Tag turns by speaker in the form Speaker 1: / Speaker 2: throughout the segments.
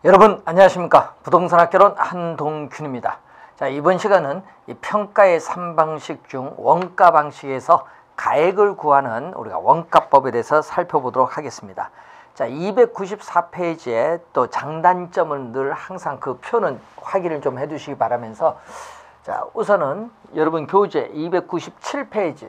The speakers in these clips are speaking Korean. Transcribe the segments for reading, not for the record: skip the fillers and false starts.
Speaker 1: 여러분 안녕하십니까. 부동산학개론 한동균입니다. 자, 이번 시간은 이 평가의 3방식 중 원가 방식에서 가액을 구하는 우리가 원가법에 대해서 살펴보도록 하겠습니다. 자, 294페이지에 또 장단점을 늘 항상 그 표는 확인을 좀 해두시기 바라면서, 자, 우선은 여러분 교재 297페이지,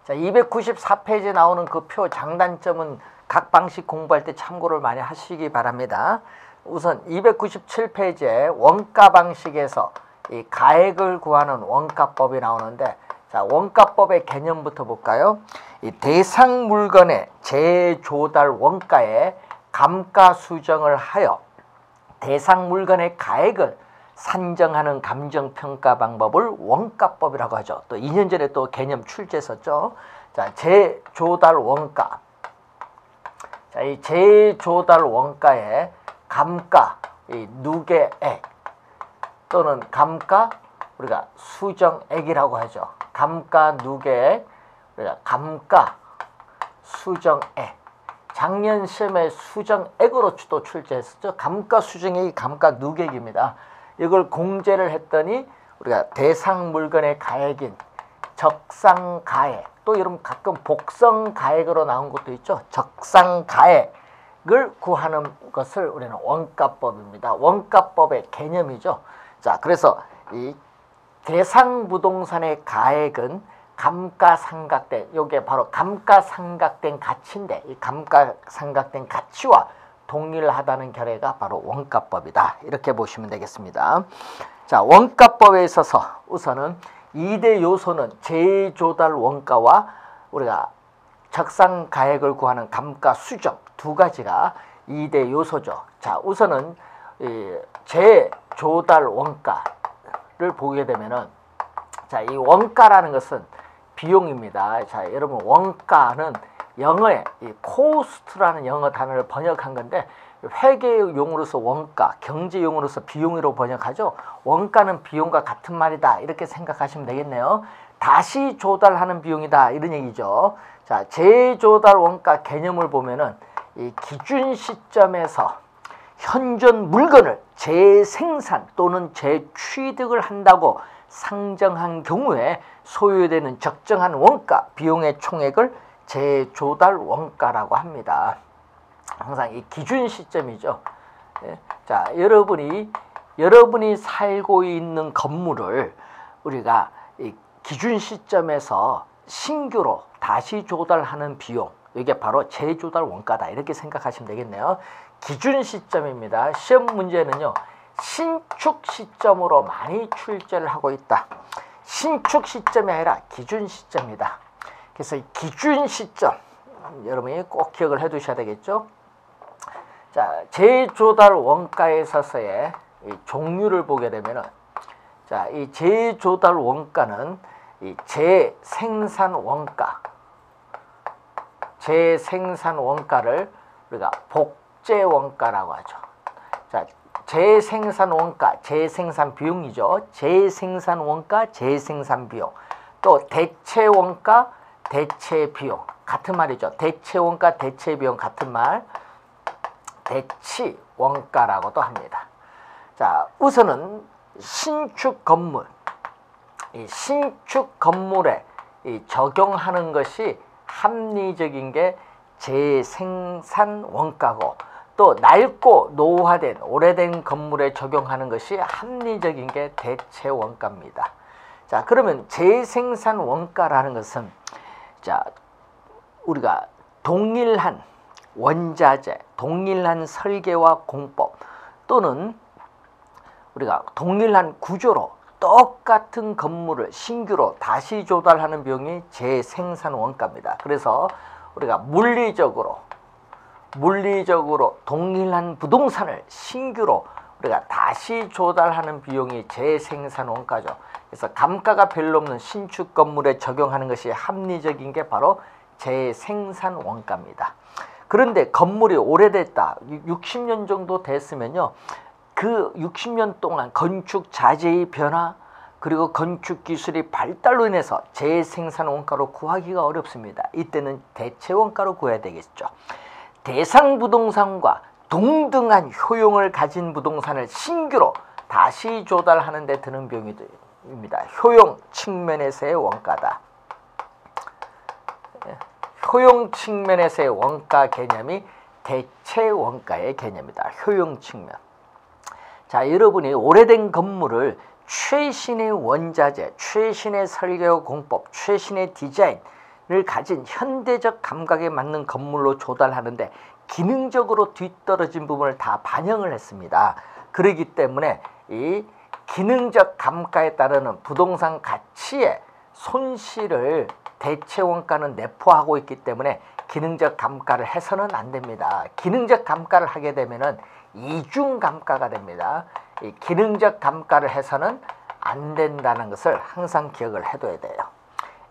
Speaker 1: 자, 294페이지에 나오는 그 표 장단점은 각 방식 공부할 때 참고를 많이 하시기 바랍니다. 우선 297페이지에 원가 방식에서 이 가액을 구하는 원가법이 나오는데, 자, 원가법의 개념부터 볼까요? 이 대상 물건의 재조달 원가에 감가 수정을 하여 대상 물건의 가액을 산정하는 감정평가 방법을 원가법이라고 하죠. 또 2년 전에 또 개념 출제했었죠. 자, 재조달 원가. 자, 이 재조달 원가의 감가, 이 누계액 또는 감가 우리가 수정액이라고 하죠. 감가 누계액, 우리가 감가 수정액. 작년 시험에 수정액으로 또 출제했었죠. 감가 수정액이 감가 누계액입니다. 이걸 공제를 했더니 우리가 대상 물건의 가액인 적상가액, 또 여러분 가끔 복성가액으로 나온 것도 있죠. 적상가액을 구하는 것을 우리는 원가법입니다. 원가법의 개념이죠. 자, 그래서 이 대상 부동산의 가액은 감가상각된, 이게 바로 감가상각된 가치인데, 이 감가상각된 가치와 동일하다는 결의가 바로 원가법이다. 이렇게 보시면 되겠습니다. 자, 원가법에 있어서 우선은 2대 요소는 재조달 원가와 우리가 적상가액을 구하는 감가 수정 두 가지가 2대 요소죠. 자, 우선은 이 재조달 원가를 보게 되면은, 자, 이 원가라는 것은 비용입니다. 자, 여러분 원가는 영어에 이 코스트라는 영어 단어를 번역한 건데, 회계용으로서 원가, 경제용으로서 비용으로 번역하죠. 원가는 비용과 같은 말이다, 이렇게 생각하시면 되겠네요. 다시 조달하는 비용이다, 이런 얘기죠. 자, 재조달 원가 개념을 보면은 이 기준 시점에서 현존 물건을 재생산 또는 재취득을 한다고 상정한 경우에 소요되는 적정한 원가, 비용의 총액을 재조달 원가라고 합니다. 항상 이 기준 시점이죠. 예. 자, 여러분이 살고 있는 건물을 우리가 이 기준 시점에서 신규로 다시 조달하는 비용, 이게 바로 재조달 원가다, 이렇게 생각하시면 되겠네요. 기준 시점입니다. 시험 문제는요, 신축 시점으로 많이 출제를 하고 있다. 신축 시점이 아니라 기준 시점이다. 그래서 이 기준 시점 여러분이 꼭 기억을 해 두셔야 되겠죠. 자, 재조달 원가에 있어서의 이 종류를 보게 되면은, 자, 이 재조달 원가는 이 재생산 원가를 우리가 복제 원가라고 하죠. 자, 재생산 원가, 재생산 비용이죠. 재생산 원가, 재생산 비용. 또 대체 원가, 대체 비용, 같은 말이죠. 대체 원가, 대체 비용 같은 말, 대치 원가라고도 합니다. 자, 우선은 신축 건물, 이 신축 건물에 이 적용하는 것이 합리적인 게 재생산 원가고, 또 낡고 노후화된 오래된 건물에 적용하는 것이 합리적인 게 대체 원가입니다. 자, 그러면 재생산 원가라는 것은, 자, 우리가 동일한 원자재, 동일한 설계와 공법, 또는 우리가 동일한 구조로 똑같은 건물을 신규로 다시 조달하는 비용이 재생산 원가입니다. 그래서 우리가 물리적으로 동일한 부동산을 신규로 우리가 다시 조달하는 비용이 재생산 원가죠. 그래서 감가가 별로 없는 신축 건물에 적용하는 것이 합리적인 게 바로 재생산 원가입니다. 그런데 건물이 오래됐다, 60년 정도 됐으면요, 그 60년 동안 건축 자재의 변화, 그리고 건축 기술의 발달로 인해서 재생산 원가로 구하기가 어렵습니다. 이때는 대체 원가로 구해야 되겠죠. 대상 부동산과 동등한 효용을 가진 부동산을 신규로 다시 조달하는 데 드는 비용입니다. 효용 측면에서의 원가다. 효용 측면에서의 원가 개념이 대체 원가의 개념이다. 효용 측면. 자, 여러분이 오래된 건물을 최신의 원자재, 최신의 설계 공법, 최신의 디자인을 가진 현대적 감각에 맞는 건물로 조달하는데 기능적으로 뒤떨어진 부분을 다 반영을 했습니다. 그렇기 때문에 이 기능적 감가에 따르는 부동산 가치의 손실을 대체 원가는 내포하고 있기 때문에 기능적 감가를 해서는 안 됩니다. 기능적 감가를 하게 되면은 이중 감가가 됩니다. 이 기능적 감가를 해서는 안 된다는 것을 항상 기억을 해둬야 돼요.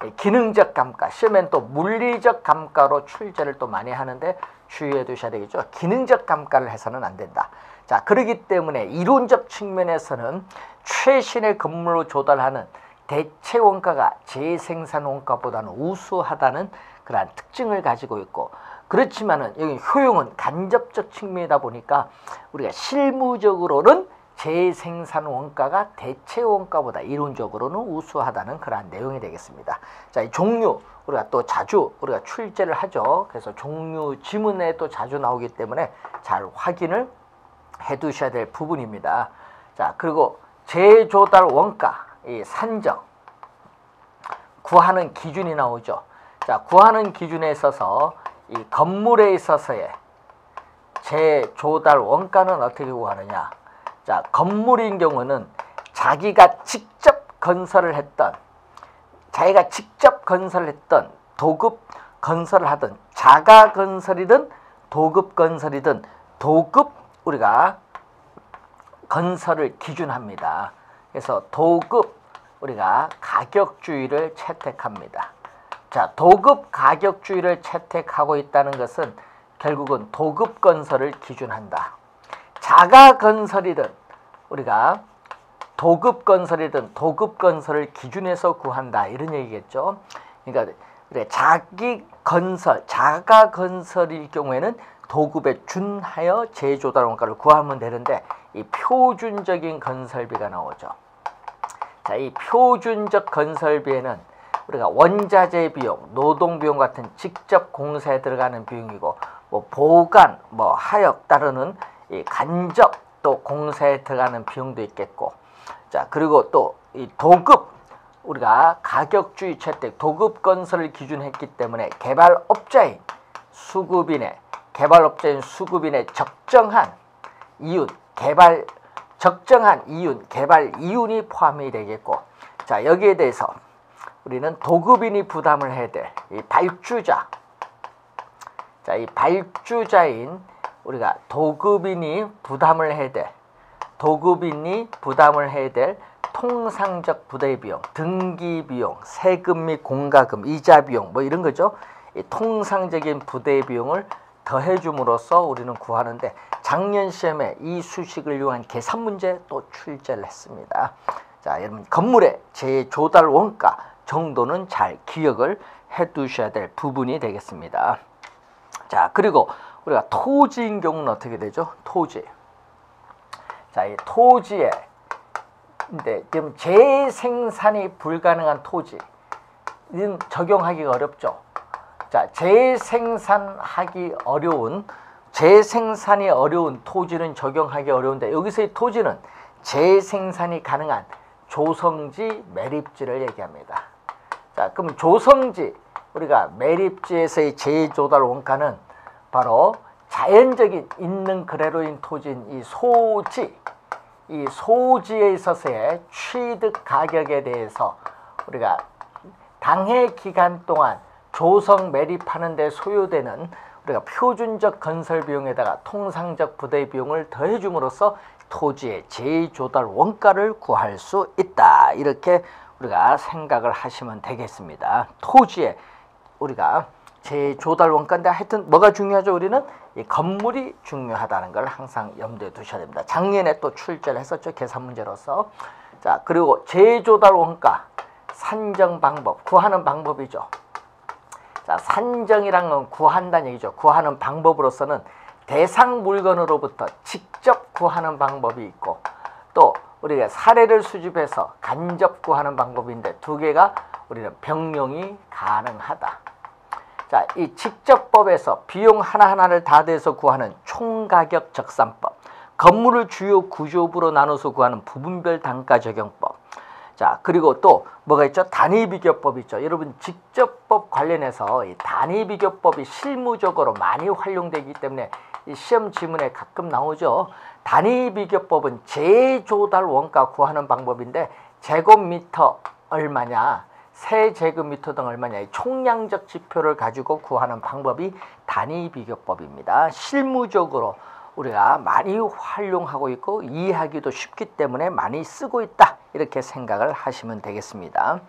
Speaker 1: 이 기능적 감가, 시험엔 또 물리적 감가로 출제를 또 많이 하는데 주의해 두셔야 되겠죠. 기능적 감가를 해서는 안 된다. 자, 그렇기 때문에 이론적 측면에서는 최신의 건물로 조달하는 대체 원가가 재생산 원가보다는 우수하다는 그러한 특징을 가지고 있고, 그렇지만은 여기 효용은 간접적 측면이다 보니까 우리가 실무적으로는 재생산 원가가 대체 원가보다 이론적으로는 우수하다는 그러한 내용이 되겠습니다. 자, 이 종류 우리가 또 자주 우리가 출제를 하죠. 그래서 종류 지문에 또 자주 나오기 때문에 잘 확인을 해 두셔야 될 부분입니다. 자, 그리고 재조달 원가, 이 산정 구하는 기준이 나오죠. 자, 구하는 기준에 있어서 이 건물에 있어서의 재조달 원가는 어떻게 구하느냐. 자, 건물인 경우는 자기가 직접 건설을 했던, 자기가 직접 건설했던, 도급 건설을 하든 자가 건설이든 도급 건설이든 도급 우리가 건설을 기준합니다. 그래서 도급 우리가 가격주의를 채택합니다. 자, 도급 가격주의를 채택하고 있다는 것은 결국은 도급 건설을 기준한다. 자가 건설이든 우리가 도급 건설이든 도급 건설을 기준해서 구한다, 이런 얘기겠죠. 그러니까 자기 건설, 자가 건설일 경우에는 도급에 준하여 재조달 원가를 구하면 되는데 이 표준적인 건설비가 나오죠. 자, 이 표준적 건설비에는 우리가 원자재 비용, 노동 비용 같은 직접 공사에 들어가는 비용이고, 뭐 보관, 뭐 하역 따르는 이 간접 또 공사에 들어가는 비용도 있겠고, 자, 그리고 또 이 도급 우리가 가격주의 채택, 도급 건설을 기준했기 때문에 개발업자인 수급인의 적정한 이윤, 적정한 이윤, 개발 이윤이 포함이 되겠고, 자, 여기에 대해서 우리는 도급인이 부담을 해야 될 이 발주자, 자, 이 발주자인 우리가 도급인이 부담을 해야 될 통상적 부대 비용, 등기 비용, 세금 및 공과금, 이자 비용 뭐 이런 거죠. 이 통상적인 부대 비용을 더해줌으로써 우리는 구하는데, 작년 시험에 이 수식을 이용한 계산 문제 또 출제를 했습니다. 자, 여러분 건물의 재조달 원가 정도는 잘 기억을 해 두셔야 될 부분이 되겠습니다. 자, 그리고 우리가 토지인 경우는 어떻게 되죠? 토지. 자, 이 토지에 근데 지금 재생산이 불가능한 토지는 적용하기가 어렵죠. 자, 재생산이 어려운 토지는 적용하기 어려운데, 여기서의 토지는 재생산이 가능한 조성지, 매립지를 얘기합니다. 자, 그럼 조성지, 우리가 매립지에서의 재조달 원가는 바로 자연적인 있는 그대로인 토지인 이 소지에 있어서의 취득 가격에 대해서 우리가 당해 기간 동안 조성 매립하는 데 소요되는 우리가 표준적 건설 비용에다가 통상적 부대 비용을 더해줌으로써 토지의 재조달 원가를 구할 수 있다. 이렇게 우리가 생각을 하시면 되겠습니다. 토지의 우리가 재조달 원가인데, 하여튼 뭐가 중요하죠? 우리는 이 건물이 중요하다는 걸 항상 염두에 두셔야 됩니다. 작년에 또 출제를 했었죠, 계산 문제로서. 자, 그리고 재조달 원가 산정 방법, 구하는 방법이죠. 자, 산정이란 건 구한다는 얘기죠. 구하는 방법으로서는 대상 물건으로부터 직접 구하는 방법이 있고, 또 우리가 사례를 수집해서 간접 구하는 방법인데, 두 개가 우리는 병용이 가능하다. 자, 이 직접법에서 비용 하나하나를 다 대서 구하는 총가격 적산법, 건물을 주요 구조부로 나눠서 구하는 부분별 단가 적용법, 자, 그리고 또 뭐가 있죠? 단위비교법 있죠. 여러분, 직접법 관련해서 이 단위비교법이 실무적으로 많이 활용되기 때문에 이 시험 지문에 가끔 나오죠. 단위비교법은 제조달 원가 구하는 방법인데, 제곱미터 얼마냐, 세제곱미터 등 얼마냐, 이 총량적 지표를 가지고 구하는 방법이 단위비교법입니다. 실무적으로 우리가 많이 활용하고 있고 이해하기도 쉽기 때문에 많이 쓰고 있다, 이렇게 생각을 하시면 되겠습니다.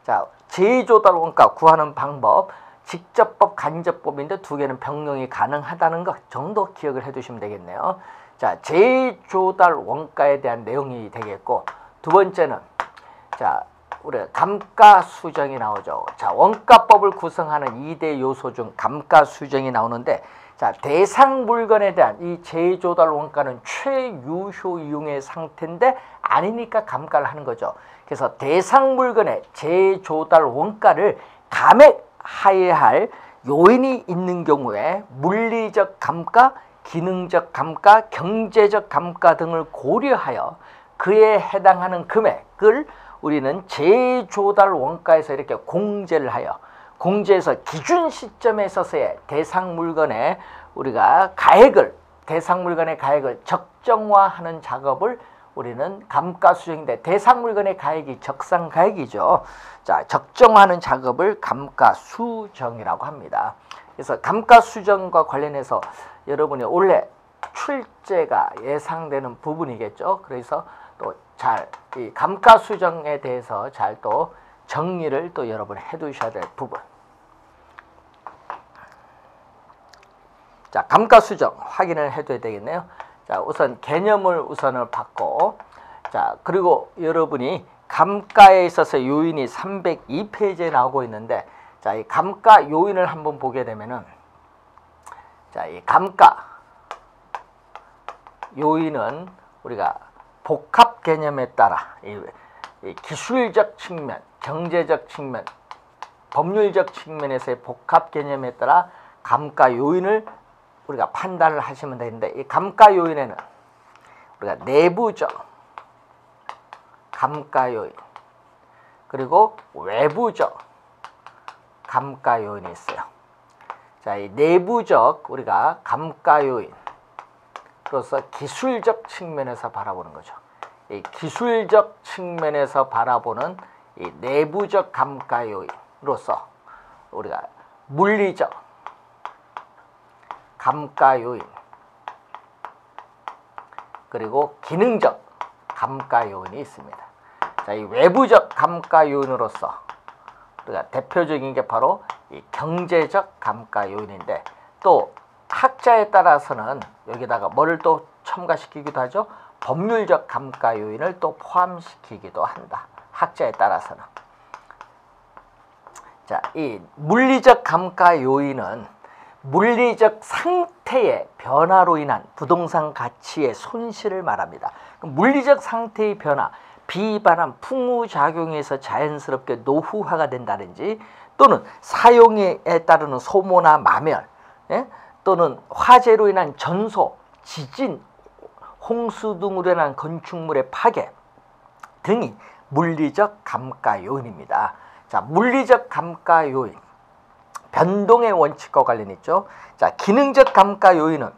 Speaker 1: 자, 제조달 원가 구하는 방법, 직접법, 간접법인데 두 개는 병용이 가능하다는 것 정도 기억을 해두시면 되겠네요. 자, 제조달 원가에 대한 내용이 되겠고, 두 번째는 자, 우리가 감가수정이 나오죠. 자, 원가법을 구성하는 2대 요소 중 감가수정이 나오는데, 자, 대상 물건에 대한 이 제조달 원가는 최유효 이용의 상태인데 아니니까 감가를 하는 거죠. 그래서 대상 물건의 제조달 원가를 감액하여야 할 요인이 있는 경우에 물리적 감가, 기능적 감가, 경제적 감가 등을 고려하여 그에 해당하는 금액을 우리는 제조달 원가에서 이렇게 공제를 하여, 공제해서 기준 시점에 있어서의 대상 물건의 우리가 가액을, 대상 물건의 가액을 적정화하는 작업을 우리는 감가수정인데, 대상 물건의 가액이 적상가액이죠. 자, 적정화하는 작업을 감가수정이라고 합니다. 그래서 감가수정과 관련해서 여러분이 올해 출제가 예상되는 부분이겠죠. 그래서 또 잘 이 감가수정에 대해서 잘 또 정리를 또 여러분 해두셔야 될 부분. 자, 감가수정 확인을 해둬야 되겠네요. 자, 우선 개념을 우선을 받고, 자, 그리고 여러분이 감가에 있어서 요인이 302페이지에 나오고 있는데, 자, 이 감가 요인을 한번 보게 되면은, 자, 이 감가 요인은 우리가 복합 개념에 따라 이 기술적 측면, 경제적 측면, 법률적 측면에서의 복합 개념에 따라 감가 요인을 우리가 판단을 하시면 되는데, 이 감가 요인에는 우리가 내부적 감가 요인, 그리고 외부적 감가 요인이 있어요. 자, 이 내부적 우리가 감가 요인으로서 기술적 측면에서 바라보는 거죠. 이 기술적 측면에서 바라보는 이 내부적 감가 요인으로서 우리가 물리적 감가 요인, 그리고 기능적 감가 요인이 있습니다. 자, 이 외부적 감가 요인으로서 우리가 대표적인 게 바로 이 경제적 감가 요인인데, 또 학자에 따라서는 여기다가 뭐를 또 첨가시키기도 하죠. 법률적 감가 요인을 또 포함시키기도 한다, 학자에 따라서는. 자, 이 물리적 감가 요인은 물리적 상태의 변화로 인한 부동산 가치의 손실을 말합니다. 물리적 상태의 변화, 비반환, 풍무작용에서 자연스럽게 노후화가 된다든지, 또는 사용에 따르는 소모나 마멸, 또는 화재로 인한 전소, 지진, 홍수 등으로 인한 건축물의 파괴 등이 물리적 감가 요인입니다. 자, 물리적 감가 요인, 변동의 원칙과 관련 있죠. 자, 기능적 감가 요인은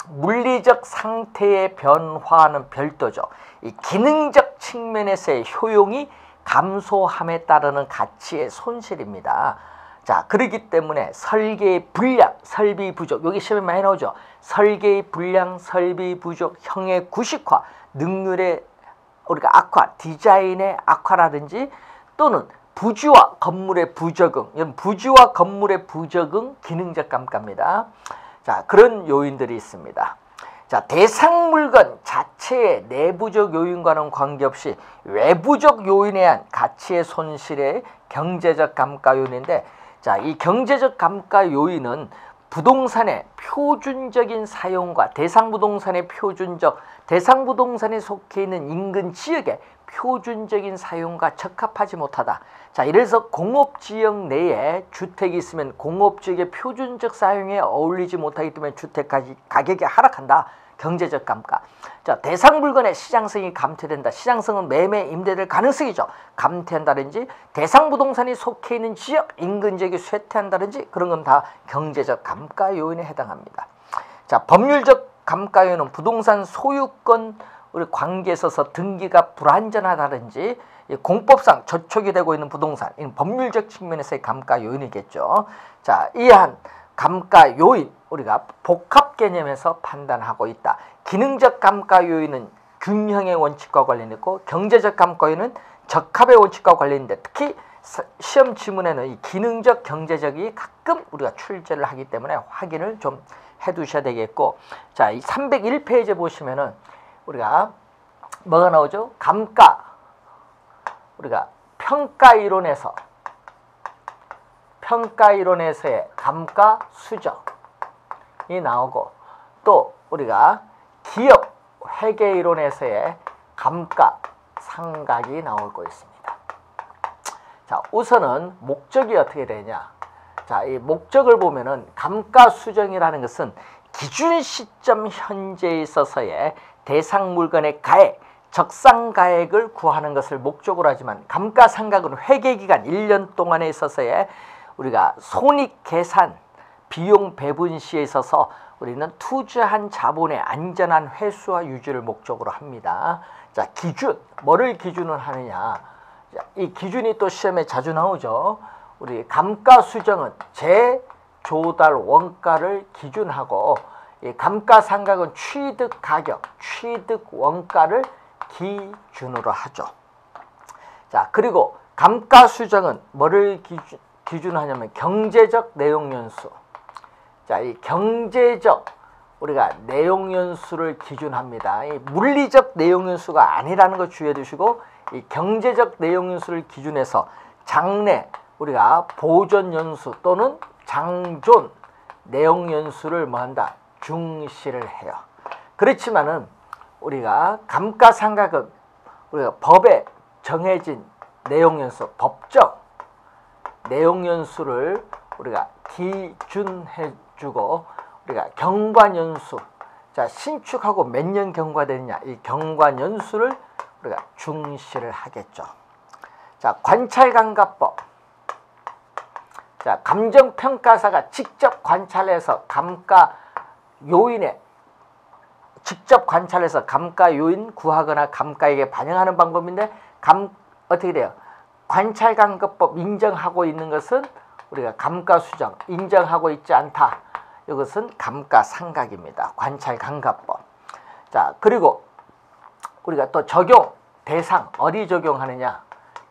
Speaker 1: 물리적 상태의 변화는 별도죠. 이 기능적 측면에서의 효용이 감소함에 따르는 가치의 손실입니다. 자, 그렇기 때문에 설계의 불량, 설비 부족, 여기 시험에 많이 나오죠. 설계의 불량, 설비 부족, 형의 구식화, 능률의 우리가 악화, 디자인의 악화라든지, 또는 부지와 건물의 부적응, 이런 부지와 건물의 부적응 기능적 감가입니다. 자, 그런 요인들이 있습니다. 자, 대상 물건 자체의 내부적 요인과는 관계없이 외부적 요인에 의한 가치의 손실의 경제적 감가 요인인데, 자, 이 경제적 감가 요인은 부동산의 표준적인 사용과 대상 부동산의 대상 부동산에 속해 있는 인근 지역의 표준적인 사용과 적합하지 못하다. 자, 이래서 공업지역 내에 주택이 있으면 공업지역의 표준적 사용에 어울리지 못하기 때문에 주택 가격이 하락한다. 경제적 감가. 자, 대상 물건의 시장성이 감퇴된다. 시장성은 매매 임대될 가능성이죠. 감퇴한다든지 대상 부동산이 속해 있는 지역 인근 지역이 쇠퇴한다든지 그런 건 다 경제적 감가 요인에 해당합니다. 자, 법률적 감가 요인은 부동산 소유권 우리 관계에 있어서 등기가 불완전하다든지 공법상 저촉이 되고 있는 부동산, 이건 법률적 측면에서의 감가 요인이겠죠. 자, 이한 감가 요인 우리가 복합 개념에서 판단하고 있다. 기능적 감가 요인은 균형의 원칙과 관련있고 경제적 감가 요인은 적합의 원칙과 관련인데 특히 시험 지문에는 이 기능적 경제적이 가끔 우리가 출제를 하기 때문에 확인을 좀 해두셔야 되겠고, 자, 이 301페이지 보시면은 우리가 뭐가 나오죠? 감가, 우리가 평가 이론에서의 감가 수정이 나오고, 또 우리가 기업 회계 이론에서의 감가 상각이 나오고 있습니다. 자, 우선은 목적이 어떻게 되냐? 자, 이 목적을 보면은 감가 수정이라는 것은 기준 시점 현재에 있어서의 대상 물건의 가액, 적상가액을 구하는 것을 목적으로 하지만 감가상각은 회계기간 1년 동안에 있어서의 우리가 손익계산, 비용 배분 시에 있어서 우리는 투자한 자본의 안전한 회수와 유지를 목적으로 합니다. 자, 기준, 뭐를 기준으로 하느냐? 자, 이 기준이 또 시험에 자주 나오죠. 우리 감가수정은 재조달 원가를 기준하고, 이 감가상각은 취득가격, 취득원가를 기준으로 하죠. 자, 그리고 감가수정은 뭐를 기준하냐면 경제적 내용연수. 자, 이 경제적 우리가 내용연수를 기준합니다. 이 물리적 내용연수가 아니라는 거 주의해 두시고, 이 경제적 내용연수를 기준해서 장래 우리가 보존연수 또는 장존 내용연수를 뭐한다? 중시를 해요. 그렇지만은 우리가 감가상각은 우리가 법에 정해진 내용연수, 법적 내용연수를 우리가 기준해주고, 우리가 경과연수, 자, 신축하고 몇 년 경과되느냐, 이 경과연수를 우리가 중시를 하겠죠. 자, 관찰감가법. 자, 감정평가사가 직접 관찰해서 감가 요인에 직접 관찰해서 감가 요인 구하거나 감가액에 반영하는 방법인데, 어떻게 돼요? 관찰감가법 인정하고 있는 것은 우리가 감가수정, 인정하고 있지 않다. 이것은 감가상각입니다. 관찰감가법. 자, 그리고 우리가 또 적용 대상 어디 적용하느냐?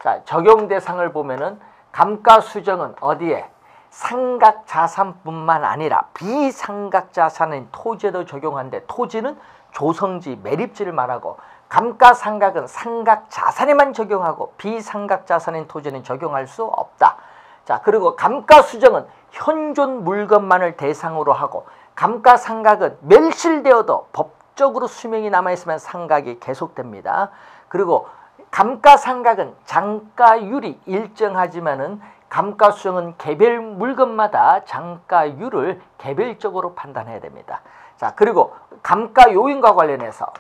Speaker 1: 자, 적용 대상을 보면은 감가수정은 어디에? 상각자산뿐만 아니라 비상각자산인 토지에도 적용하는데, 토지는 조성지, 매립지를 말하고, 감가상각은 상각자산에만 적용하고 비상각자산인 토지는 적용할 수 없다. 자, 그리고 감가수정은 현존 물건만을 대상으로 하고, 감가상각은 멸실되어도 법적으로 수명이 남아있으면 상각이 계속됩니다. 그리고 감가상각은 장가율이 일정하지만은 감가수정은 개별 물건마다 장가율을 개별적으로 판단해야 됩니다. 자, 그리고 감가요인과 관련해서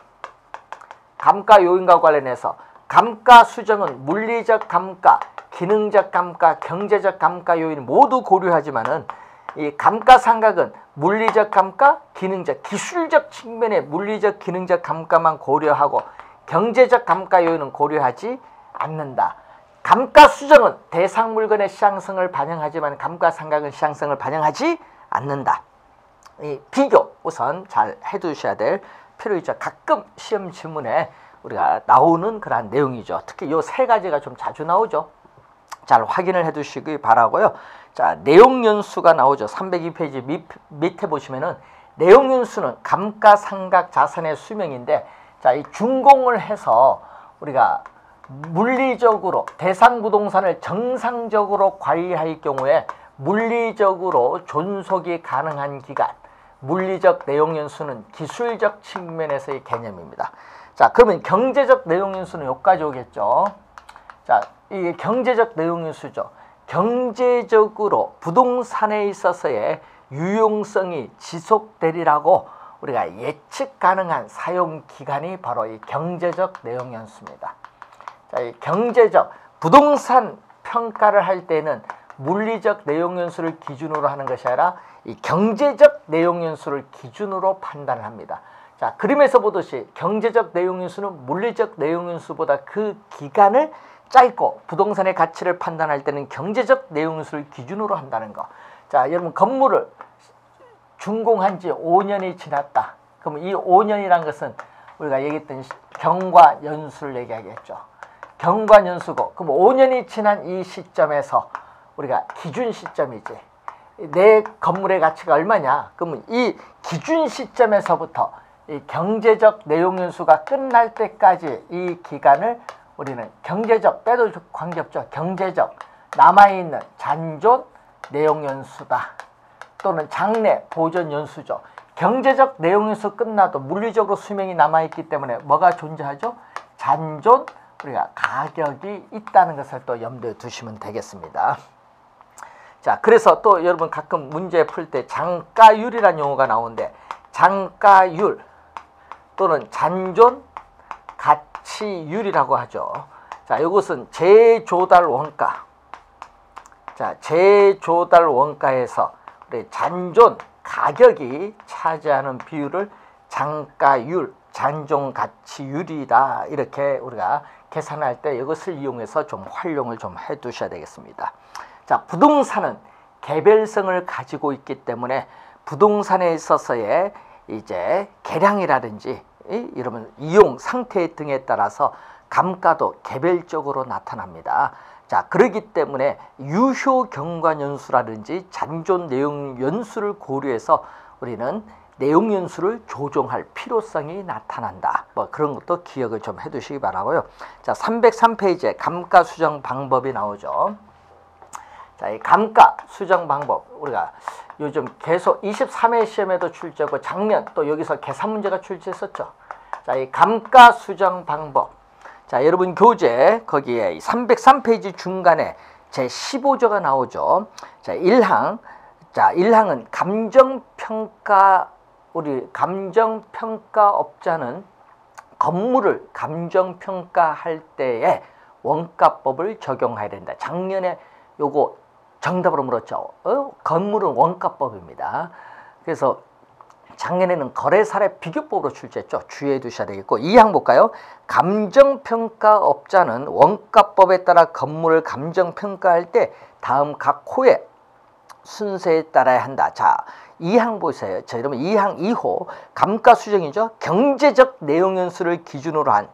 Speaker 1: 감가수정은 물리적 감가, 기능적 감가, 경제적 감가 요인 모두 고려하지만은 이 감가상각은 물리적 감가, 기능적, 기술적 측면의 물리적, 기능적 감가만 고려하고 경제적 감가 요인은 고려하지 않는다. 감가수정은 대상 물건의 시장성을 반영하지만 감가상각은 시장성을 반영하지 않는다. 이 비교 우선 잘 해두셔야 될 필요 있죠. 가끔 시험 지문에 우리가 나오는 그러한 내용이죠. 특히 이 세 가지가 좀 자주 나오죠. 잘 확인을 해두시기 바라고요. 자, 내용연수가 나오죠. 302페이지 밑에 보시면은 내용연수는 감가상각 자산의 수명인데, 자, 이 준공을 해서 우리가 물리적으로 대상 부동산을 정상적으로 관리할 경우에 물리적으로 존속이 가능한 기간, 물리적 내용연수는 기술적 측면에서의 개념입니다. 자, 그러면 경제적 내용연수는 여기까지 오겠죠. 자, 이게 경제적 내용연수죠. 경제적으로 부동산에 있어서의 유용성이 지속되리라고 우리가 예측 가능한 사용 기간이 바로 이 경제적 내용연수입니다. 자, 이 경제적 부동산 평가를 할 때는 물리적 내용연수를 기준으로 하는 것이 아니라 이 경제적 내용연수를 기준으로 판단을 합니다. 자, 그림에서 보듯이 경제적 내용연수는 물리적 내용연수보다 그 기간을 짧고 부동산의 가치를 판단할 때는 경제적 내용연수를 기준으로 한다는 거. 자, 여러분 건물을 준공한 지 5년이 지났다. 그럼 이 5년이란 것은 우리가 얘기했던 경과연수를 얘기하겠죠. 경과연수고, 그럼 5년이 지난 이 시점에서 우리가 기준 시점이지. 내 건물의 가치가 얼마냐? 그러면 이 기준 시점에서부터 이 경제적 내용연수가 끝날 때까지 이 기간을 우리는 경제적, 빼도 관계없죠. 경제적, 남아있는 잔존 내용연수다. 또는 장래 보존연수죠. 경제적 내용연수 끝나도 물리적으로 수명이 남아있기 때문에 뭐가 존재하죠? 잔존, 우리가 가격이 있다는 것을 또 염두에 두시면 되겠습니다. 자, 그래서 또 여러분 가끔 문제 풀 때 장가율이라는 용어가 나오는데, 장가율 또는 잔존 가치율이라고 하죠. 자, 이것은 재조달 원가. 자, 재조달 원가에서 우리 잔존 가격이 차지하는 비율을 장가율, 잔존 가치율이다. 이렇게 우리가 계산할 때 이것을 이용해서 좀 활용을 좀 해 두셔야 되겠습니다. 자, 부동산은 개별성을 가지고 있기 때문에 부동산에 있어서의 이제 계량이라든지 이러면 이용 상태 등에 따라서 감가도 개별적으로 나타납니다. 자, 그렇기 때문에 유효 경과연수라든지 잔존 내용연수를 고려해서 우리는 내용연수를 조정할 필요성이 나타난다. 뭐 그런 것도 기억을 좀 해두시기 바라고요. 자, 303페이지에 감가 수정 방법이 나오죠. 자, 이 감가 수정 방법, 우리가 요즘 계속 23회 시험에도 출제하고 작년 또 여기서 계산 문제가 출제했었죠. 자, 이 감가 수정 방법. 자, 여러분 교재 거기에 303페이지 중간에 제 15조가 나오죠. 자, 1항. 자, 1항은 감정평가, 우리 감정평가업자는 건물을 감정평가할 때에 원가법을 적용해야 된다. 작년에 요거 정답으로 물었죠. 건물은 원가법입니다. 그래서 작년에는 거래사례 비교법으로 출제했죠. 주의해 두셔야 되겠고, 2항 볼까요? 감정평가업자는 원가법에 따라 건물을 감정평가할 때 다음 각 호의 순서에 따라야 한다. 자, 2항 보세요. 자, 여러분 2항 2호 감가수정이죠. 경제적 내용연수를 기준으로 한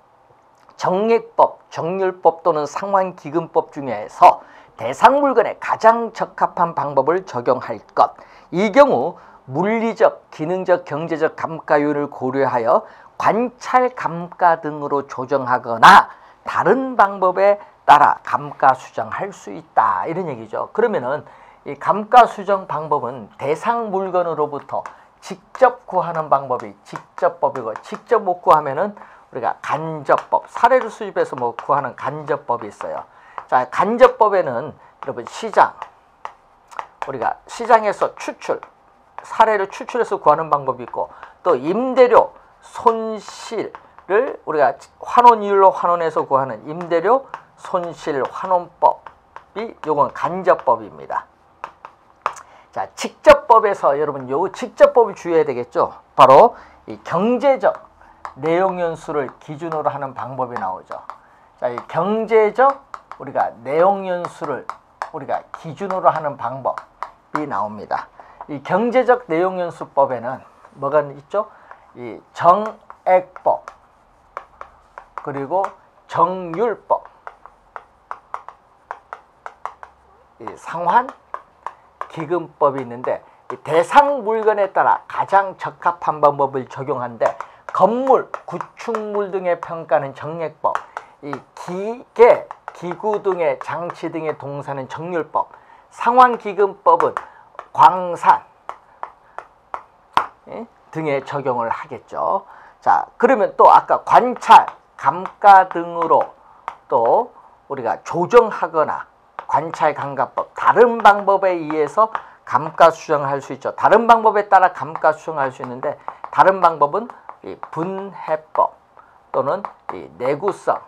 Speaker 1: 정액법, 정률법 또는 상환기금법 중에서 대상 물건에 가장 적합한 방법을 적용할 것. 이 경우 물리적, 기능적, 경제적 감가율을 고려하여 관찰 감가 등으로 조정하거나 다른 방법에 따라 감가 수정할 수 있다. 이런 얘기죠. 그러면은 이 감가 수정 방법은 대상 물건으로부터 직접 구하는 방법이 직접법이고, 직접 못 구하면은 우리가 간접법, 사례를 수집해서 뭐 구하는 간접법이 있어요. 자, 간접법에는 여러분 시장, 우리가 시장에서 추출, 사례를 추출해서 구하는 방법이 있고, 또 임대료 손실을 우리가 환원이율로 환원해서 구하는 임대료 손실 환원법이 요건 간접법입니다. 자, 직접법에서 여러분 요 직접법을 주의해야 되겠죠. 바로 이 경제적 내용연수를 기준으로 하는 방법이 나오죠. 자, 이 경제적 우리가 내용연수를 우리가 기준으로 하는 방법이 나옵니다. 이 경제적 내용연수법에는 뭐가 있죠? 이 정액법, 그리고 정률법, 이 상환 기금법이 있는데, 이 대상 물건에 따라 가장 적합한 방법을 적용하는데, 건물, 구축물 등의 평가는 정액법, 이 기계, 기구 등의 장치 등의 동사는 정률법, 상환기금법은 광산 등에 적용을 하겠죠. 자, 그러면 또 아까 관찰, 감가 등으로 또 우리가 조정하거나 관찰 감가법 다른 방법에 의해서 감가 수정할 수 있죠. 다른 방법에 따라 감가 수정할 수 있는데 다른 방법은 이 분해법 또는 이 내구성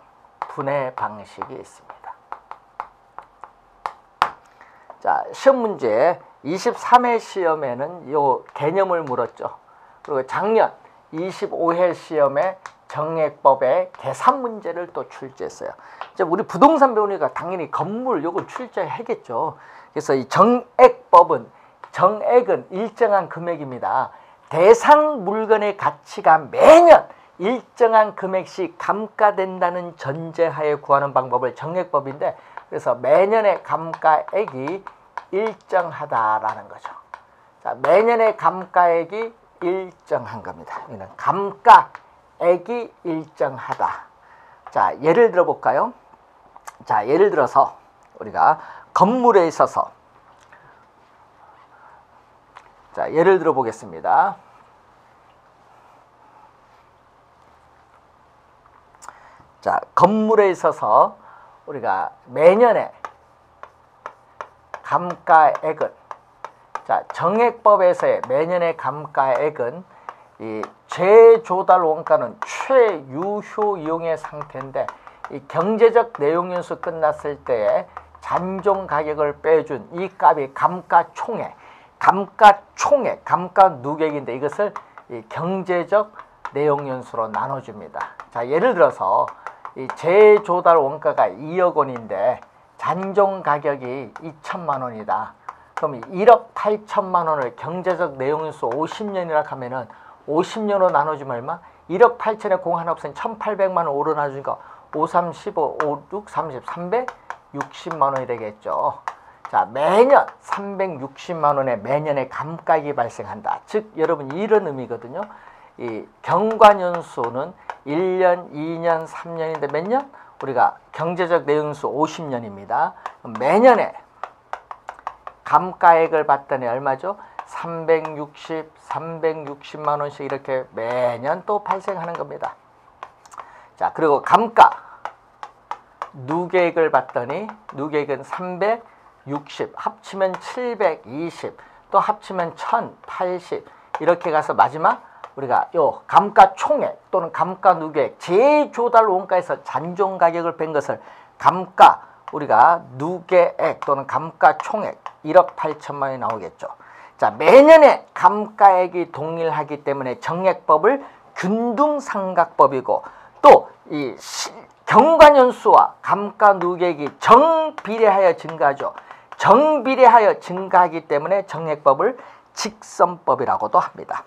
Speaker 1: 분해 방식이 있습니다. 자, 시험 문제 23회 시험에는 이 개념을 물었죠. 그리고 작년 25회 시험에 정액법의 계산 문제를 또 출제했어요. 이제 우리 부동산 배우니까 당연히 건물 요걸 출제하겠죠. 그래서 이 정액법은 정액은 일정한 금액입니다. 대상 물건의 가치가 매년 일정한 금액씩 감가된다는 전제하에 구하는 방법을 정액법인데 그래서 매년의 감가액이 일정하다라는 거죠. 자, 매년의 감가액이 일정한 겁니다. 이는 감가액이 일정하다. 자, 예를 들어 볼까요? 자, 예를 들어서 우리가 건물에 있어서 자, 예를 들어 보겠습니다. 자, 건물에 있어서 우리가 매년에 감가액은 자, 정액법에서의 매년의 감가액은 이 재조달 원가는 최유효 이용의 상태인데 이 경제적 내용연수 끝났을 때에 잔존 가격을 빼준 이 값이 감가총액, 감가 누계액인데 이것을 이 경제적 내용연수로 나눠줍니다. 자, 예를 들어서 이 재조달 원가가 2억 원인데 잔존 가격이 2천만 원이다. 그럼 1억 8천만 원을 경제적 내용연수 50년이라 하면은 50년으로 나눠주면 얼마? 1억 8천에 공 하나 없으니 1,800만 원 오로 나눠주니까 5, 3, 15, 5, 6, 30, 360만 원이 되겠죠. 자, 매년 360만 원의 매년의 감가액이 발생한다. 즉, 여러분 이런 의미거든요. 이 경관연수는 1년, 2년, 3년인데 몇 년? 우리가 경제적 내용연수 50년입니다. 매년에 감가액을 봤더니 얼마죠? 360만 원씩 이렇게 매년 또 발생하는 겁니다. 자, 그리고 감가 누계액을 봤더니 누계액은 360 합치면 720 또 합치면 1080 이렇게 가서 마지막 우리가 요 감가 총액 또는 감가 누계액 재조달 원가에서 잔존 가격을 뺀 것을 감가 우리가 누계액 또는 감가 총액 1억 8천만 원이 나오겠죠. 자, 매년의 감가액이 동일하기 때문에 정액법을 균등상각법이고 또 이 경관연수와 감가 누계액이 정비례하여 증가하죠. 정비례하여 증가하기 때문에 정액법을 직선법이라고도 합니다.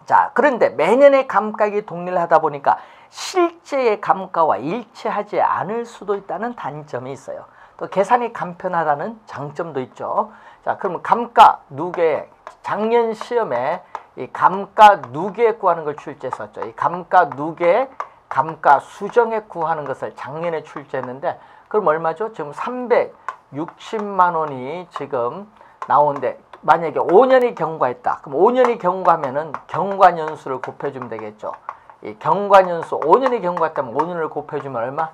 Speaker 1: 자, 그런데 매년의 감가액이 동일하다 보니까 실제의 감가와 일치하지 않을 수도 있다는 단점이 있어요. 또 계산이 간편하다는 장점도 있죠. 자, 그러면 감가 누계액 작년 시험에 이 감가 누계액 구하는 걸 출제했었죠. 이 감가 누계액, 감가 수정액 구하는 것을 작년에 출제했는데 그럼 얼마죠? 지금 360만 원이 지금 나오는데 만약에 5년이 경과했다. 그럼 5년이 경과하면은 경과년수를 곱해주면 되겠죠. 이 경과년수 5년이 경과했다면 5년을 곱해주면 얼마?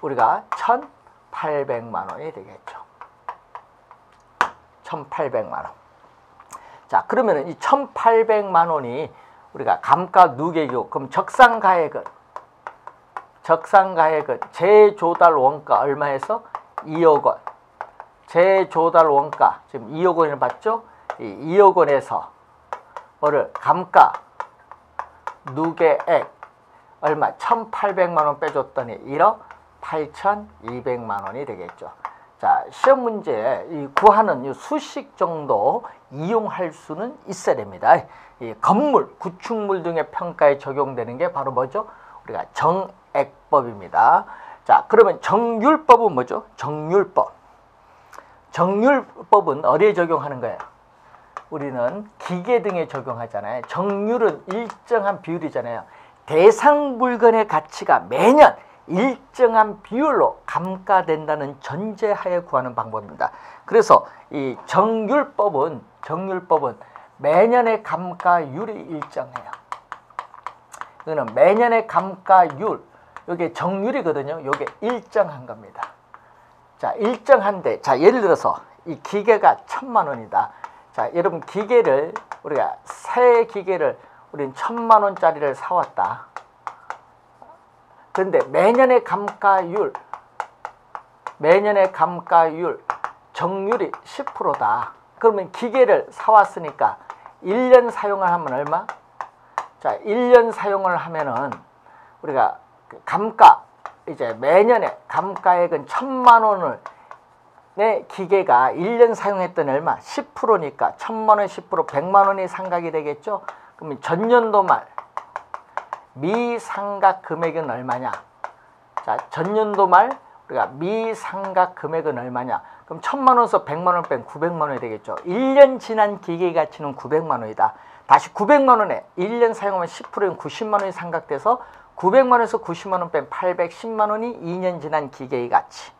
Speaker 1: 우리가 1,800만 원이 되겠죠. 1,800만 원. 자, 그러면은 이 1,800만 원이 우리가 감가 누계교 그럼 적상가액은 재조달 원가 얼마에서 2억 원. 재조달 원가 지금 2억 원을 받죠? 이 2억 원에서 뭐를 감가 누계액 얼마 1,800만 원 빼줬더니 1억 8,200만 원이 되겠죠. 자, 시험 문제에 이 구하는 이 수식 정도 이용할 수는 있어야 됩니다. 이 건물, 구축물 등의 평가에 적용되는 게 바로 뭐죠? 우리가 정액법입니다. 자, 그러면 정률법은 뭐죠? 정률법. 정률법은 어디에 적용하는 거예요? 우리는 기계 등에 적용하잖아요. 정률은 일정한 비율이잖아요. 대상 물건의 가치가 매년 일정한 비율로 감가된다는 전제하에 구하는 방법입니다. 그래서 이 정률법은 매년의 감가율이 일정해요. 이거는 매년의 감가율, 이게 정률이거든요. 이게 일정한 겁니다. 자, 일정한데, 자, 예를 들어서 이 기계가 1,000만 원이다. 자, 여러분 기계를 우리가 새 기계를 우린 1,000만 원짜리를 사왔다. 그런데 매년의 감가율 정률이 10%다. 그러면 기계를 사왔으니까 1년 사용을 하면 얼마? 자, 1년 사용을 하면은 우리가 감가, 이제 매년의 감가액은 1,000만 원을 내 기계가 1년 사용했던 얼마? 10%니까 1,000만 원 10% 100만 원이 상각이 되겠죠? 그러면 전년도 말 미상각 금액은 얼마냐? 자, 전년도 말 우리가 미상각 금액은 얼마냐? 그럼 1,000만 원에서 100만 원 빼면 900만 원이 되겠죠. 1년 지난 기계 가치는 900만 원이다. 다시 900만 원에 1년 사용하면 10%인 90만 원이 상각돼서 900만 원에서 90만 원 빼면 810만 원이 2년 지난 기계의 가치.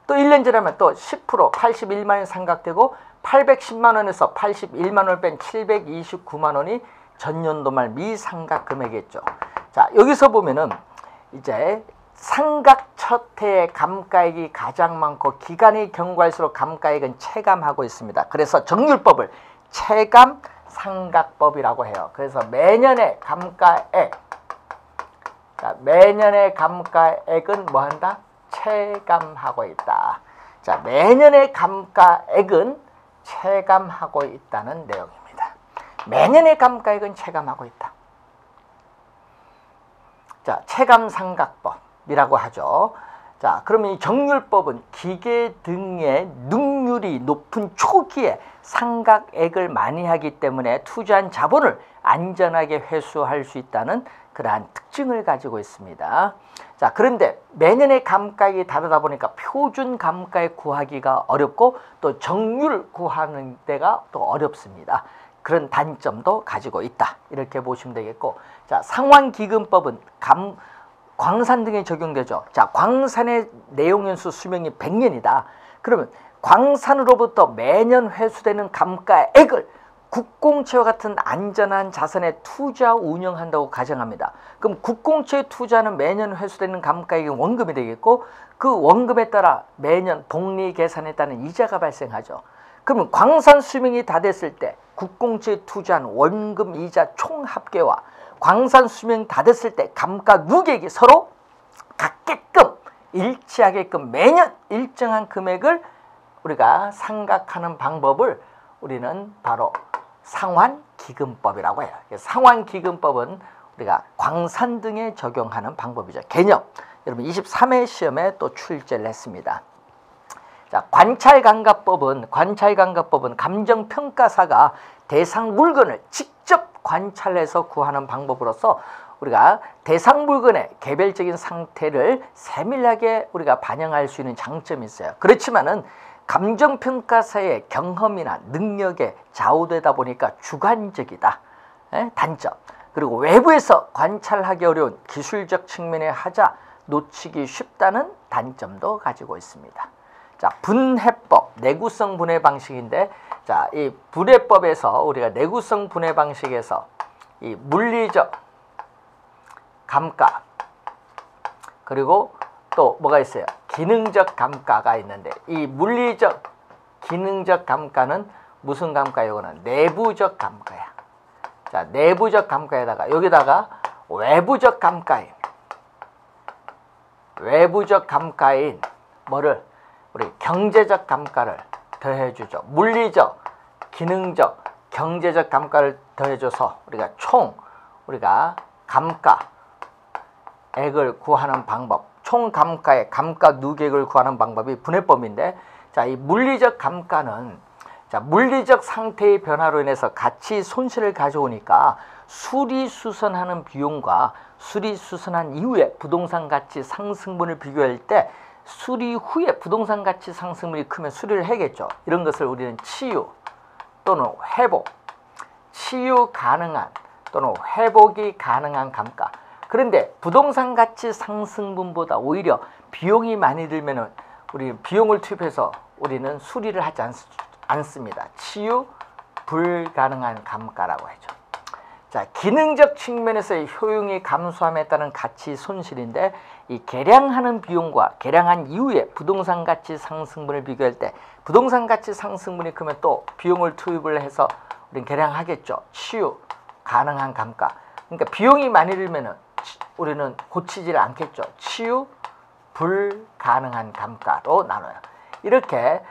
Speaker 1: 또 1년 지나면 또 10% 81만 원이 상각되고 810만 원에서 81만 원을 뺀 729만 원이 전년도 말 미상각 금액이겠죠. 자, 여기서 보면은 이제 상각 첫 해의 감가액이 가장 많고 기간이 경과할수록 감가액은 체감하고 있습니다. 그래서 정률법을 체감 상각법이라고 해요. 그래서 매년의 감가액, 자, 매년의 감가액은 뭐한다? 체감하고 있다. 자, 매년의 감가액은 체감하고 있다는 내용입니다. 매년의 감가액은 체감하고 있다. 자, 체감상각법이라고 하죠. 자, 그러면 이 정률법은 기계 등의 능률이 높은 초기에 상각액을 많이 하기 때문에 투자한 자본을 안전하게 회수할 수 있다는 그러한 특징을 가지고 있습니다. 자, 그런데 매년의 감가액이 다르다 보니까 표준 감가액 구하기가 어렵고 또 정률 구하는 데가 또 어렵습니다. 그런 단점도 가지고 있다. 이렇게 보시면 되겠고, 자, 상환기금법은 광산 등에 적용되죠. 자, 광산의 내용연수 수명이 100년이다. 그러면 광산으로부터 매년 회수되는 감가액을 국공채와 같은 안전한 자산에 투자 운영한다고 가정합니다. 그럼 국공채에 투자는 매년 회수되는 감가액이 원금이 되겠고, 그 원금에 따라 매년 복리 계산에 따른 이자가 발생하죠. 그러면 광산 수명이 다 됐을 때 국공채에 투자한 원금 이자 총 합계와 광산 수명이 다 됐을 때 감가 누계액이 서로 같게끔 일치하게끔 매년 일정한 금액을 우리가 상각하는 방법을 우리는 바로 상환기금법이라고 해요. 상환기금법은 우리가 광산 등에 적용하는 방법이죠. 개념. 여러분 23회 시험에 또 출제를 했습니다. 자, 관찰감가법은 감정평가사가 대상 물건을 직접 관찰해서 구하는 방법으로서 우리가 대상 물건의 개별적인 상태를 세밀하게 우리가 반영할 수 있는 장점이 있어요. 그렇지만은 감정평가사의 경험이나 능력에 좌우되다 보니까 주관적이다. 단점. 그리고 외부에서 관찰하기 어려운 기술적 측면에 하자 놓치기 쉽다는 단점도 가지고 있습니다. 자, 분해법, 내구성 분해 방식인데, 자, 이 분해법에서 우리가 내구성 분해 방식에서 이 물리적 감가, 그리고 또 뭐가 있어요? 기능적 감가가 있는데, 이 물리적 기능적 감가는 무슨 감가예요? 이거는 내부적 감가야. 자, 내부적 감가에다가 여기다가 외부적 감가인 뭐를 우리 경제적 감가를 더해주죠. 물리적, 기능적, 경제적 감가를 더해줘서 우리가 우리가 감가액을 구하는 방법, 총 감가액, 감가 누계액을 구하는 방법이 분해법인데, 자, 이 물리적 감가는 자, 물리적 상태의 변화로 인해서 가치 손실을 가져오니까 수리수선하는 비용과 수리수선한 이후에 부동산 가치 상승분을 비교할 때 수리 후에 부동산 가치 상승분이 크면 수리를 해야겠죠. 이런 것을 우리는 치유 또는 회복, 치유 가능한 또는 회복이 가능한 감가. 그런데 부동산 가치 상승분보다 오히려 비용이 많이 들면은 우리 비용을 투입해서 우리는 수리를 하지 않습니다. 치유 불가능한 감가라고 하죠. 자, 기능적 측면에서의 효용이 감소함에 따른 가치 손실인데, 이 계량하는 비용과 계량한 이후에 부동산 가치 상승분을 비교할 때 부동산 가치 상승분이 크면 또 비용을 투입을 해서 우리는 계량하겠죠. 치유 가능한 감가. 그러니까 비용이 많이 들면은 우리는 고치질 않겠죠. 치유 불가능한 감가로 나눠요. 이렇게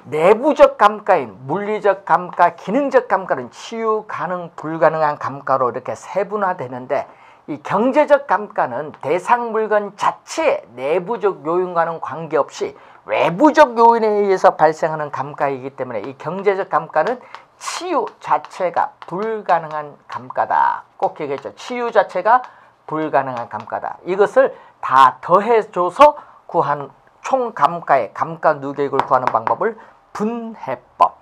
Speaker 1: 내부적 감가인 물리적 감가, 기능적 감가는 치유 가능, 불가능한 감가로 이렇게 세분화되는데, 이 경제적 감가는 대상 물건 자체의 내부적 요인과는 관계없이 외부적 요인에 의해서 발생하는 감가이기 때문에 이 경제적 감가는 치유 자체가 불가능한 감가다. 꼭 기억했죠. 치유 자체가 불가능한 감가다. 이것을 다 더해줘서 구한 총 감가의 감가 누계액을 구하는 방법을 분해법,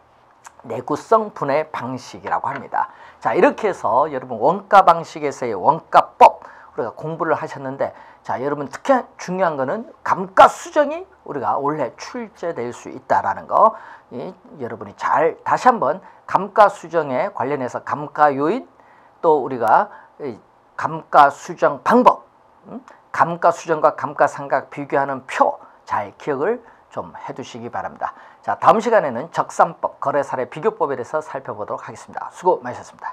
Speaker 1: 내구성 분해 방식이라고 합니다. 자, 이렇게 해서 여러분 원가 방식에서의 원가법 우리가 공부를 하셨는데, 자, 여러분 특히 중요한 거는 감가 수정이 우리가 올해 출제될 수 있다라는 거, 여러분이 잘 다시 한번 감가 수정에 관련해서 감가 요인, 또 우리가 감가 수정 방법, 감가 수정과 감가상각 비교하는 표 잘 기억을 좀 해두시기 바랍니다. 자, 다음 시간에는 적산법, 거래사례 비교법에 대해서 살펴보도록 하겠습니다. 수고 많으셨습니다.